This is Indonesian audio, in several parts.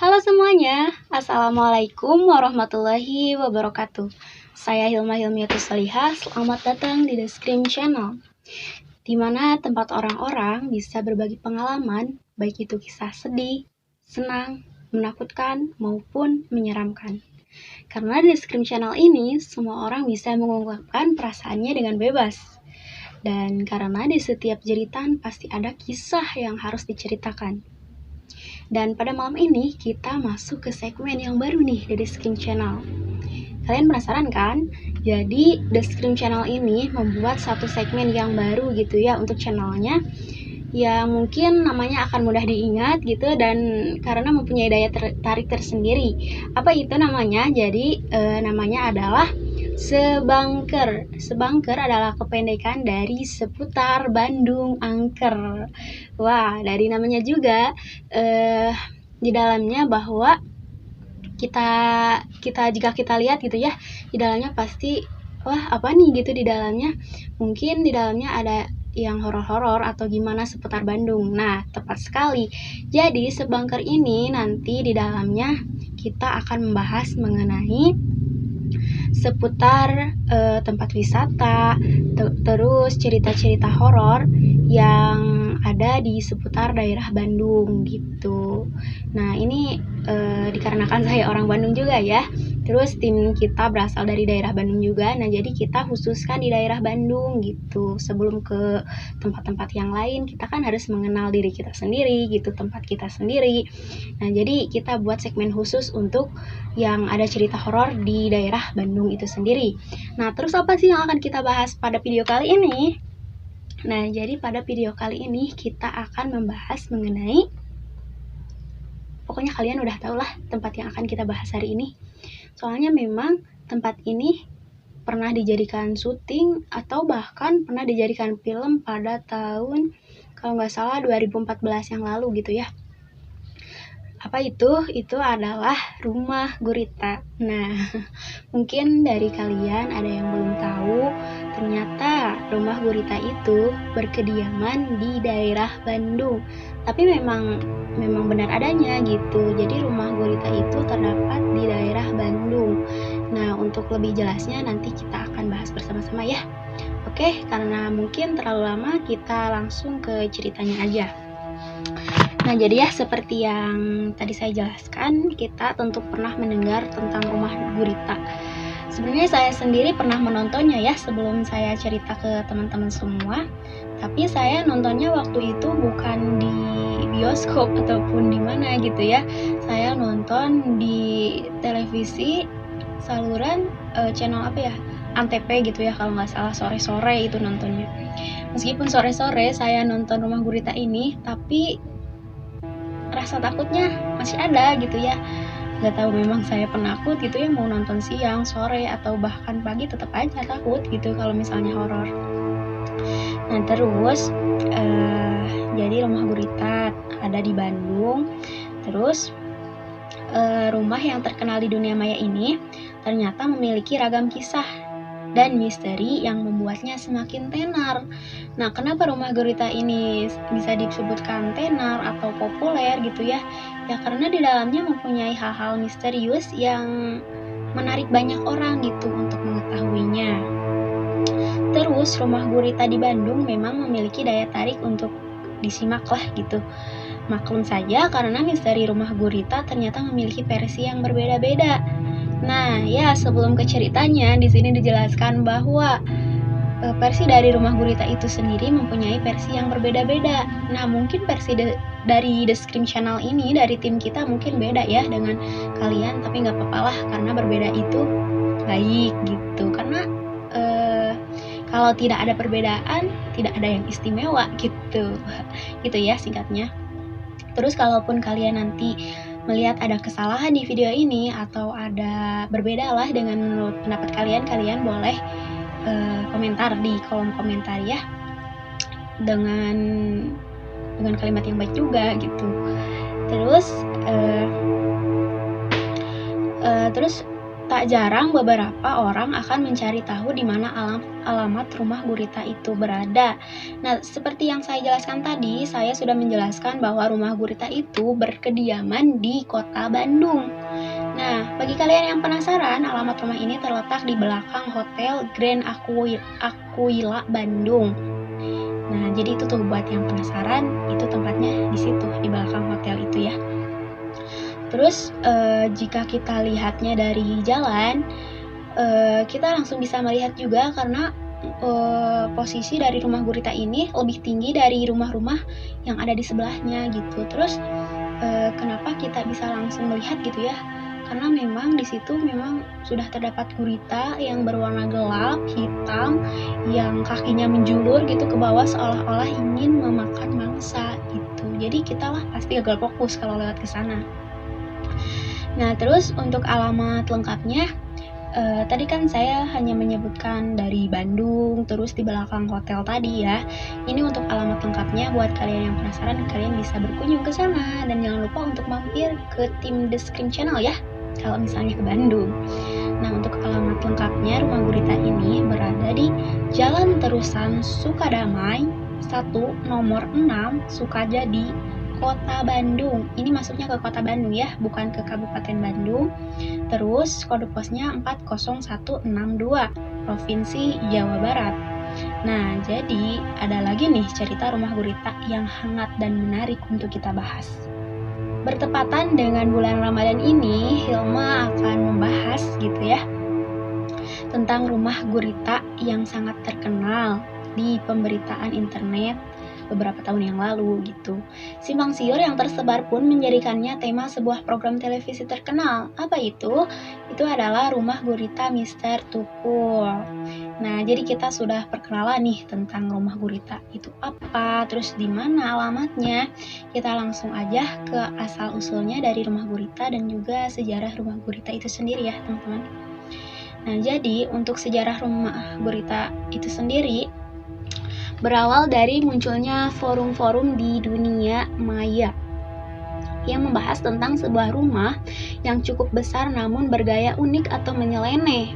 Halo semuanya, Assalamualaikum warahmatullahi wabarakatuh. Saya Hilma Hilmiatus Salihah, selamat datang di The Scream Channel, di mana tempat orang-orang bisa berbagi pengalaman, baik itu kisah sedih, senang, menakutkan, maupun menyeramkan. Karena di The Scream Channel ini, semua orang bisa mengungkapkan perasaannya dengan bebas. Dan karena di setiap jeritan pasti ada kisah yang harus diceritakan. Dan pada malam ini kita masuk ke segmen yang baru nih dari The Scream Channel. Kalian penasaran kan? Jadi The Scream Channel ini membuat satu segmen yang baru gitu ya untuk channelnya, yang mungkin namanya akan mudah diingat gitu dan karena mempunyai daya tarik tersendiri. Apa itu namanya? Jadi namanya adalah Sebangker. Sebangker adalah kependekan dari Seputar Bandung Angker. Wah, dari namanya juga di dalamnya bahwa kita jika kita lihat gitu ya, di dalamnya pasti wah apa nih gitu di dalamnya. Mungkin di dalamnya ada yang horor-horor atau gimana seputar Bandung. Nah, tepat sekali. Jadi Sebangker ini nanti di dalamnya kita akan membahas mengenai seputar tempat wisata, terus cerita-cerita horor yang ada di seputar daerah Bandung gitu. Nah, ini dikarenakan saya orang Bandung juga ya. Terus tim kita berasal dari daerah Bandung juga. Nah, jadi kita khususkan di daerah Bandung gitu. Sebelum ke tempat-tempat yang lain, kita kan harus mengenal diri kita sendiri gitu, tempat kita sendiri. Nah, jadi kita buat segmen khusus untuk yang ada cerita horor di daerah Bandung itu sendiri. Nah, terus apa sih yang akan kita bahas pada video kali ini? Nah, jadi pada video kali ini kita akan membahas mengenai, pokoknya kalian udah tau lah tempat yang akan kita bahas hari ini. Soalnya memang tempat ini pernah dijadikan syuting atau bahkan pernah dijadikan film pada tahun kalau nggak salah 2014 yang lalu gitu ya. Apa itu? Itu adalah Rumah Gurita. Nah, mungkin dari kalian ada yang belum tahu, ternyata Rumah Gurita itu berkediaman di daerah Bandung. Tapi memang benar adanya gitu. Jadi Rumah Gurita itu terdapat di daerah Bandung. Nah, untuk lebih jelasnya nanti kita akan bahas bersama-sama ya. Oke, karena mungkin terlalu lama, kita langsung ke ceritanya aja. Nah, jadi ya seperti yang tadi saya jelaskan, kita tentu pernah mendengar tentang Rumah Gurita. Sebenarnya saya sendiri pernah menontonnya ya sebelum saya cerita ke teman-teman semua. Tapi saya nontonnya waktu itu bukan di bioskop ataupun di mana gitu ya. Saya nonton di televisi saluran channel apa ya? Antv gitu ya kalau nggak salah, sore-sore itu nontonnya. Meskipun sore-sore saya nonton Rumah Gurita ini, tapi rasa takutnya masih ada gitu ya. Gak tahu memang saya penakut gitu ya, mau nonton siang, sore, atau bahkan pagi tetap aja takut gitu kalau misalnya horor. Nah terus jadi Rumah Gurita ada di Bandung. Terus rumah yang terkenal di dunia maya ini ternyata memiliki ragam kisah dan misteri yang membuatnya semakin tenar. Nah, kenapa Rumah Gurita ini bisa disebutkan tenar atau populer gitu ya? Ya karena di dalamnya mempunyai hal-hal misterius yang menarik banyak orang gitu untuk mengetahuinya. Terus Rumah Gurita di Bandung memang memiliki daya tarik untuk disimak lah gitu. Maklum saja karena misteri Rumah Gurita ternyata memiliki versi yang berbeda-beda. Nah, ya sebelum ke ceritanya, di sini dijelaskan bahwa versi dari Rumah Gurita itu sendiri mempunyai versi yang berbeda-beda. Nah, mungkin versi dari The Scream Channel ini, dari tim kita mungkin beda ya dengan kalian, tapi nggak apa-apa lah karena berbeda itu baik gitu. Karena kalau tidak ada perbedaan, tidak ada yang istimewa gitu. Gitu ya singkatnya. Terus kalaupun kalian nanti melihat ada kesalahan di video ini atau ada berbeda lah dengan menurut pendapat kalian, kalian boleh komentar di kolom komentar ya, dengan kalimat yang baik juga gitu. Terus Tak jarang beberapa orang akan mencari tahu di mana alamat rumah gurita itu berada. Nah, seperti yang saya jelaskan tadi, saya sudah menjelaskan bahwa rumah gurita itu berkediaman di kota Bandung. Nah, bagi kalian yang penasaran, alamat rumah ini terletak di belakang Hotel Grand Aquila Bandung. Nah, jadi itu tuh buat yang penasaran, itu tempatnya di situ, di belakang hotel itu ya. Terus jika kita lihatnya dari jalan, kita langsung bisa melihat juga karena posisi dari rumah gurita ini lebih tinggi dari rumah-rumah yang ada di sebelahnya gitu. Terus kenapa kita bisa langsung melihat gitu ya? Karena memang di situ memang sudah terdapat gurita yang berwarna gelap, hitam, yang kakinya menjulur gitu ke bawah seolah-olah ingin memakan mangsa gitu. Jadi kita lah pasti gagal fokus kalau lewat ke sana. Nah, terus untuk alamat lengkapnya, tadi kan saya hanya menyebutkan dari Bandung, terus di belakang hotel tadi ya. Ini untuk alamat lengkapnya buat kalian yang penasaran, kalian bisa berkunjung ke sana. Dan jangan lupa untuk mampir ke tim The Scream Channel ya, kalau misalnya ke Bandung. Nah, untuk alamat lengkapnya, rumah gurita ini berada di Jalan Terusan Sukadamai 1 nomor 6 Sukajadi, Kota Bandung. Ini masuknya ke Kota Bandung ya, bukan ke Kabupaten Bandung. Terus kode posnya 40162, Provinsi Jawa Barat. Nah, jadi ada lagi nih cerita rumah gurita yang hangat dan menarik untuk kita bahas. Bertepatan dengan bulan Ramadan ini, Hilma akan membahas gitu ya tentang rumah gurita yang sangat terkenal di pemberitaan internet beberapa tahun yang lalu gitu. Simpang siur yang tersebar pun menjadikannya tema sebuah program televisi terkenal. Apa itu? Itu adalah Rumah Gurita Mister Tukul. Nah, jadi kita sudah perkenalan nih tentang rumah gurita itu apa, terus di mana alamatnya. Kita langsung aja ke asal usulnya dari rumah gurita dan juga sejarah rumah gurita itu sendiri ya, teman-teman. Nah, jadi untuk sejarah rumah gurita itu sendiri berawal dari munculnya forum-forum di dunia maya yang membahas tentang sebuah rumah yang cukup besar namun bergaya unik atau menyeleneh.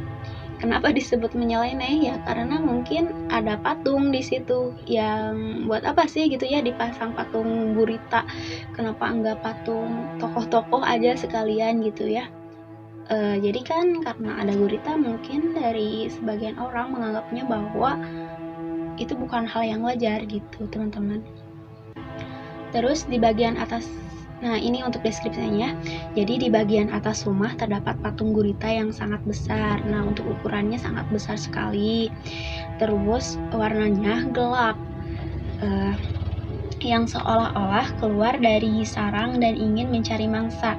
Kenapa disebut menyeleneh? Ya karena mungkin ada patung di situ yang buat apa sih gitu ya dipasang patung gurita. Kenapa enggak patung tokoh-tokoh aja sekalian gitu ya? Jadi kan karena ada gurita mungkin dari sebagian orang menganggapnya bahwa itu bukan hal yang wajar gitu teman-teman. Terus di bagian atas, nah ini untuk deskripsinya. Jadi di bagian atas rumah terdapat patung gurita yang sangat besar. Nah untuk ukurannya sangat besar sekali. Terus warnanya gelap, yang seolah-olah keluar dari sarang dan ingin mencari mangsa.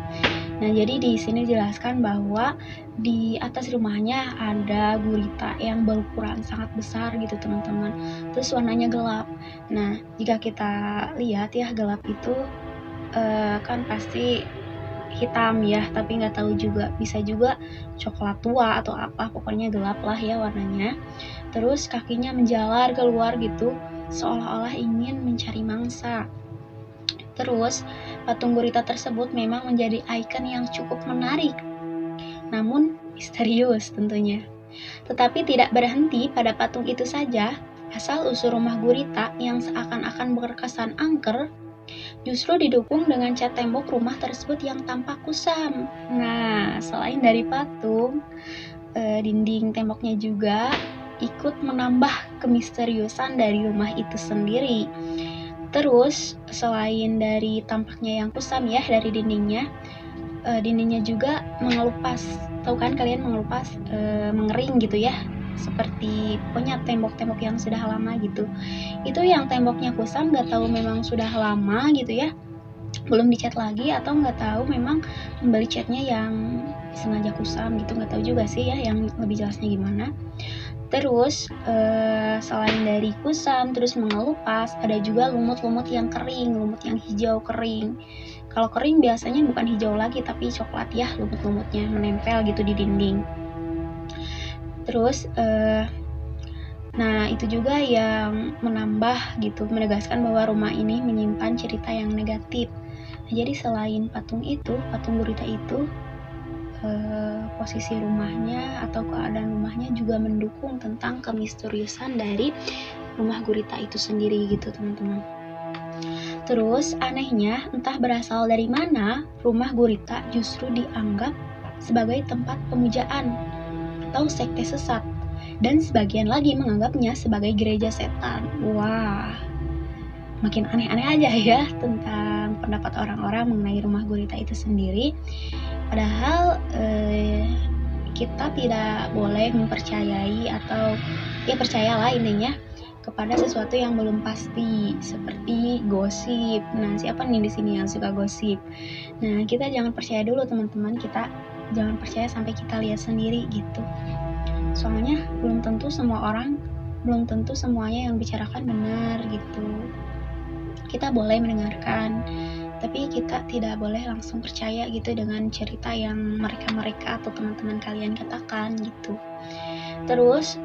Nah, jadi di sini dijelaskan bahwa di atas rumahnya ada gurita yang berukuran sangat besar gitu teman-teman. Terus warnanya gelap. Nah, jika kita lihat ya gelap itu kan pasti hitam ya, tapi nggak tahu juga, bisa juga coklat tua atau apa, pokoknya gelap lah ya warnanya. Terus kakinya menjalar keluar gitu, seolah-olah ingin mencari mangsa. Terus, patung gurita tersebut memang menjadi ikon yang cukup menarik, namun misterius tentunya. Tetapi tidak berhenti pada patung itu saja, asal-usul rumah gurita yang seakan-akan berkesan angker, justru didukung dengan cat tembok rumah tersebut yang tampak kusam. Nah, selain dari patung, dinding temboknya juga ikut menambah kemisteriusan dari rumah itu sendiri. Terus selain dari tampaknya yang kusam ya dari dindingnya, dindingnya juga mengelupas. Tahu kan kalian mengelupas, mengering gitu ya, seperti pokoknya tembok-tembok yang sudah lama gitu. Itu yang temboknya kusam, nggak tahu memang sudah lama gitu ya, belum dicat lagi atau nggak tahu memang membeli catnya yang sengaja kusam gitu, nggak tahu juga sih ya yang lebih jelasnya gimana. Terus selain dari kusam terus mengelupas, ada juga lumut-lumut yang kering, lumut yang hijau kering. Kalau kering biasanya bukan hijau lagi tapi coklat ya, lumut-lumutnya menempel gitu di dinding. Terus nah itu juga yang menambah gitu, menegaskan bahwa rumah ini menyimpan cerita yang negatif. Nah, jadi selain patung itu, patung gurita itu posisi rumahnya atau keadaan rumahnya juga mendukung tentang kemisteriusan dari rumah gurita itu sendiri gitu teman-teman. Terus anehnya, entah berasal dari mana, rumah gurita justru dianggap sebagai tempat pemujaan atau sekte sesat, dan sebagian lagi menganggapnya sebagai gereja setan. Wah, makin aneh-aneh aja ya tentang pendapat orang-orang mengenai rumah gurita itu sendiri. Padahal kita tidak boleh mempercayai atau ya percayalah intinya kepada sesuatu yang belum pasti seperti gosip. Nah, siapa nih di sini yang suka gosip? Nah, kita jangan percaya dulu teman-teman, kita jangan percaya sampai kita lihat sendiri gitu. Soalnya belum tentu semuanya yang bicarakan benar gitu. Kita boleh mendengarkan, tapi kita tidak boleh langsung percaya gitu dengan cerita yang mereka atau teman-teman kalian katakan gitu. Terus,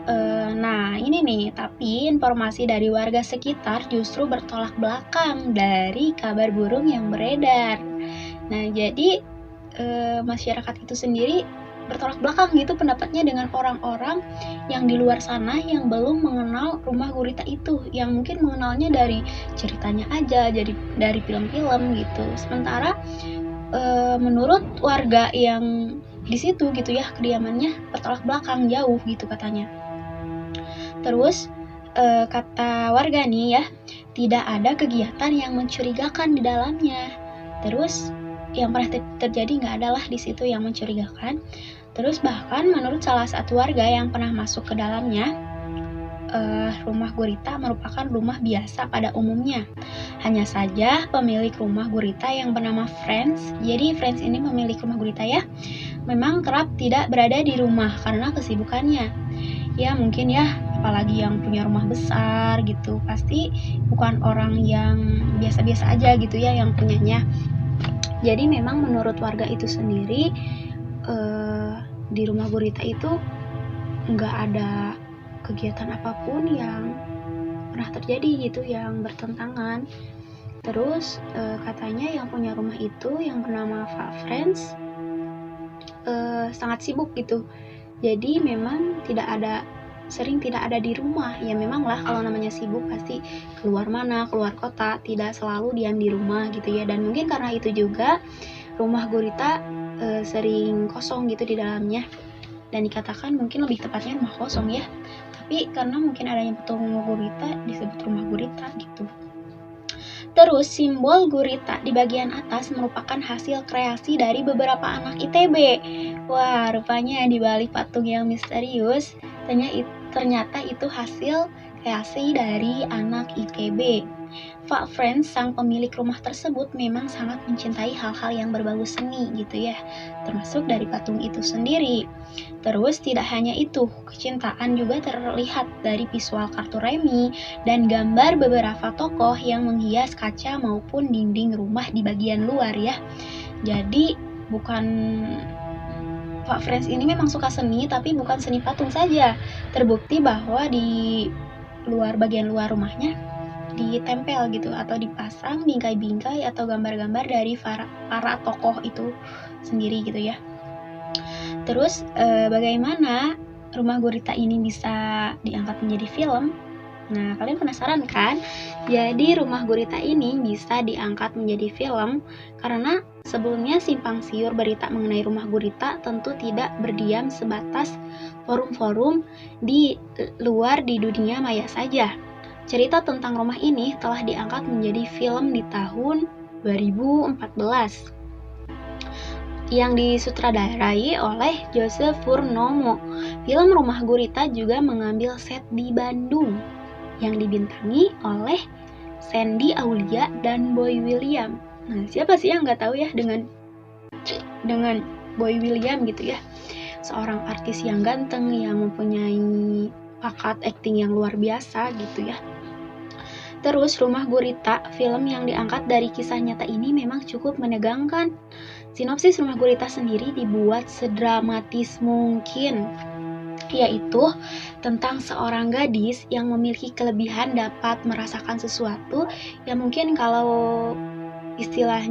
nah ini nih, tapi informasi dari warga sekitar justru bertolak belakang dari kabar burung yang beredar. Nah, jadi masyarakat itu sendiri bertolak belakang gitu pendapatnya dengan orang-orang yang di luar sana yang belum mengenal rumah gurita itu, yang mungkin mengenalnya dari ceritanya aja, jadi dari film-film gitu. Sementara menurut warga yang di situ gitu ya, kediamannya bertolak belakang jauh gitu katanya. Terus kata warga nih ya, tidak ada kegiatan yang mencurigakan di dalamnya. Terus yang pernah terjadi nggak ada lah di situ yang mencurigakan. Terus bahkan menurut salah satu warga yang pernah masuk ke dalamnya, rumah gurita merupakan rumah biasa pada umumnya. Hanya saja pemilik rumah gurita yang bernama Franz, jadi Franz ini pemilik rumah gurita ya, memang kerap tidak berada di rumah karena kesibukannya. Ya mungkin ya, apalagi yang punya rumah besar gitu, pasti bukan orang yang biasa-biasa aja gitu ya yang punyanya. Jadi memang menurut warga itu sendiri, di rumah gurita itu nggak ada kegiatan apapun yang pernah terjadi gitu yang bertentangan. Terus katanya yang punya rumah itu yang bernama Pak Franz sangat sibuk gitu. Jadi memang sering tidak ada di rumah. Ya memang lah kalau namanya sibuk pasti keluar kota, tidak selalu diam di rumah gitu ya. Dan mungkin karena itu juga rumah gurita sering kosong gitu di dalamnya. Dan dikatakan mungkin lebih tepatnya rumah kosong ya. Tapi karena mungkin adanya patung gurita disebut rumah gurita gitu. Terus simbol gurita di bagian atas merupakan hasil kreasi dari beberapa anak ITB. Wah, rupanya di balik patung yang misterius, ternyata itu hasil kreasi dari anak ITB. Pak Franz, sang pemilik rumah tersebut, memang sangat mencintai hal-hal yang berbau seni gitu ya, termasuk dari patung itu sendiri. Terus tidak hanya itu, kecintaan juga terlihat dari visual kartu remi dan gambar beberapa tokoh yang menghias kaca maupun dinding rumah di bagian luar ya. Jadi bukan Pak Franz ini memang suka seni, tapi bukan seni patung saja. Terbukti bahwa di bagian luar rumahnya ditempel gitu atau dipasang bingkai-bingkai atau gambar-gambar dari para tokoh itu sendiri gitu ya. Terus bagaimana rumah gurita ini bisa diangkat menjadi film? Nah, kalian penasaran kan? Jadi rumah gurita ini bisa diangkat menjadi film karena sebelumnya simpang siur berita mengenai rumah gurita tentu tidak berdiam sebatas forum-forum di luar di dunia maya saja. Cerita tentang rumah ini telah diangkat menjadi film di tahun 2014 yang disutradarai oleh Joseph Purnomo. Film Rumah Gurita juga mengambil set di Bandung yang dibintangi oleh Sandy Aulia dan Boy William. Nah, siapa sih yang nggak tahu ya dengan Boy William gitu ya, seorang artis yang ganteng yang mempunyai bakat acting yang luar biasa gitu ya. Terus Rumah Gurita, film yang diangkat dari kisah nyata ini memang cukup menegangkan. Sinopsis Rumah Gurita sendiri dibuat sedramatis mungkin, yaitu tentang seorang gadis yang memiliki kelebihan dapat merasakan sesuatu yang mungkin kalau istilah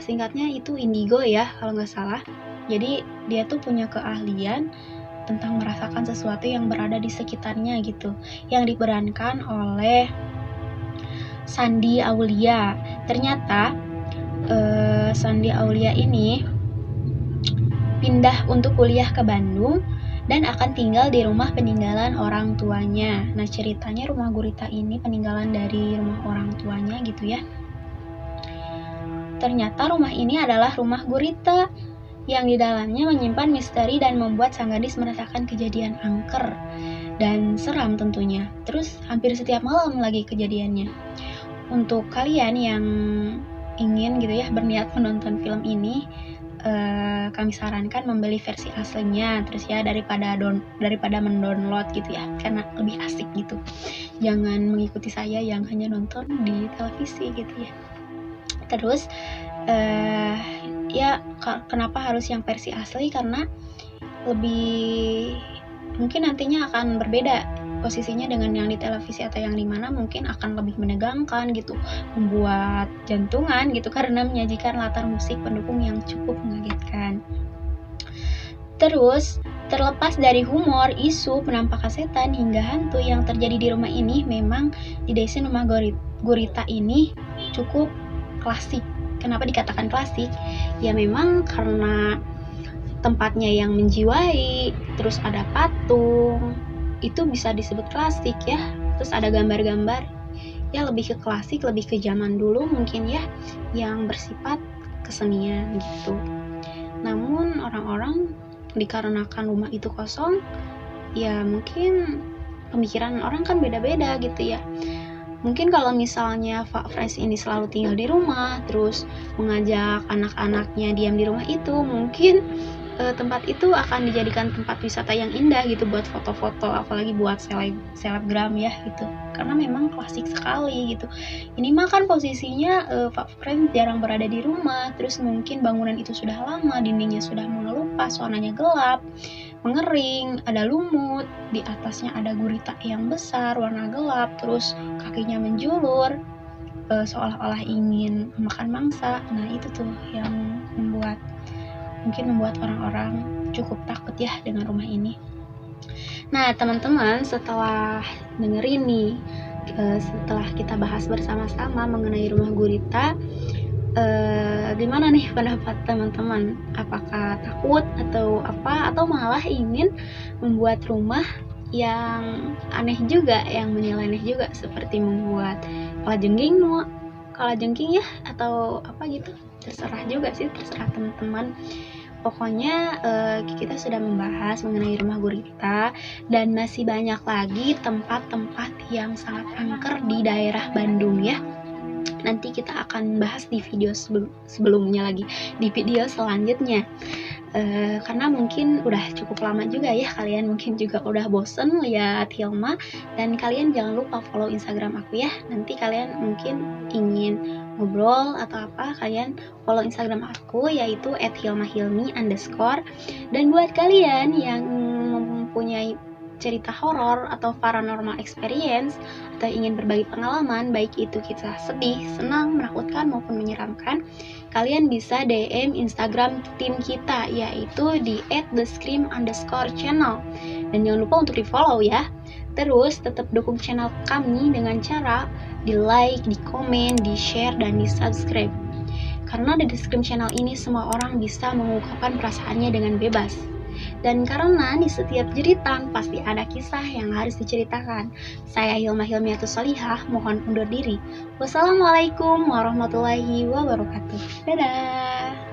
singkatnya itu indigo ya kalau nggak salah. Jadi dia tuh punya keahlian tentang merasakan sesuatu yang berada di sekitarnya gitu, yang diperankan oleh Shandy Aulia. Ternyata Shandy Aulia ini pindah untuk kuliah ke Bandung dan akan tinggal di rumah peninggalan orang tuanya. Nah, ceritanya rumah gurita ini peninggalan dari rumah orang tuanya gitu ya. Ternyata rumah ini adalah rumah gurita yang di dalamnya menyimpan misteri dan membuat sang gadis merasakan kejadian angker dan seram tentunya. Terus hampir setiap malam lagi kejadiannya. Untuk kalian yang ingin gitu ya berniat menonton film ini, kami sarankan membeli versi aslinya terus ya, daripada mendownload gitu ya, karena lebih asik gitu. Jangan mengikuti saya yang hanya nonton di televisi gitu ya. Terus ya kenapa harus yang versi asli, karena lebih mungkin nantinya akan berbeda posisinya dengan yang di televisi atau yang di mana, mungkin akan lebih menegangkan gitu, membuat jantungan gitu karena menyajikan latar musik pendukung yang cukup mengagetkan. Terus terlepas dari humor, isu, penampakan setan hingga hantu yang terjadi di rumah ini, memang di desain rumah gurita ini cukup klasik. Kenapa dikatakan klasik? Ya memang karena tempatnya yang menjiwai, terus ada patung, itu bisa disebut klasik ya. Terus ada gambar-gambar, ya lebih ke klasik, lebih ke zaman dulu mungkin ya, yang bersifat kesenian gitu. Namun orang-orang dikarenakan rumah itu kosong, ya mungkin pemikiran orang kan beda-beda gitu ya. Mungkin kalau misalnya Pak Frans ini selalu tinggal di rumah, terus mengajak anak-anaknya diam di rumah itu, mungkin tempat itu akan dijadikan tempat wisata yang indah gitu buat foto-foto, apalagi buat selebgram ya gitu, karena memang klasik sekali gitu. Ini mah kan posisinya Pak Frans jarang berada di rumah, terus mungkin bangunan itu sudah lama, dindingnya sudah mengelupas, warnanya gelap, mengering, ada lumut, di atasnya ada gurita yang besar warna gelap, terus kakinya menjulur, seolah-olah ingin memakan mangsa. Nah itu tuh yang membuat orang-orang cukup takut ya dengan rumah ini. Nah teman-teman, setelah dengerin nih, setelah kita bahas bersama-sama mengenai rumah gurita, gimana nih pendapat teman-teman? Apakah takut atau apa, atau malah ingin membuat rumah yang aneh juga, yang menyeleneh juga, seperti membuat kalajengking ya, atau apa gitu? Terserah juga sih, terserah teman-teman. Pokoknya kita sudah membahas mengenai rumah gurita dan masih banyak lagi tempat-tempat yang sangat angker di daerah Bandung ya. Nanti kita akan bahas di video sebelumnya lagi, di video selanjutnya. Karena mungkin udah cukup lama juga ya, kalian mungkin juga udah bosen lihat Hilma, dan kalian jangan lupa follow Instagram aku ya. Nanti kalian mungkin ingin ngobrol atau apa, kalian follow Instagram aku yaitu @hilmahilmi_. Dan buat kalian yang mempunyai cerita horor atau paranormal experience, atau ingin berbagi pengalaman, baik itu kisah sedih, senang, menakutkan maupun menyeramkan, kalian bisa DM Instagram tim kita yaitu di @thescream_channel, dan jangan lupa untuk di follow ya. Terus tetap dukung channel kami dengan cara di like, di komen, di share, dan di subscribe, karena di Scream Channel ini semua orang bisa mengungkapkan perasaannya dengan bebas. Dan karena di setiap jeritan pasti ada kisah yang harus diceritakan. Saya Hilma Hilmiatus Solihah, mohon undur diri. Wassalamualaikum warahmatullahi wabarakatuh. Dadah.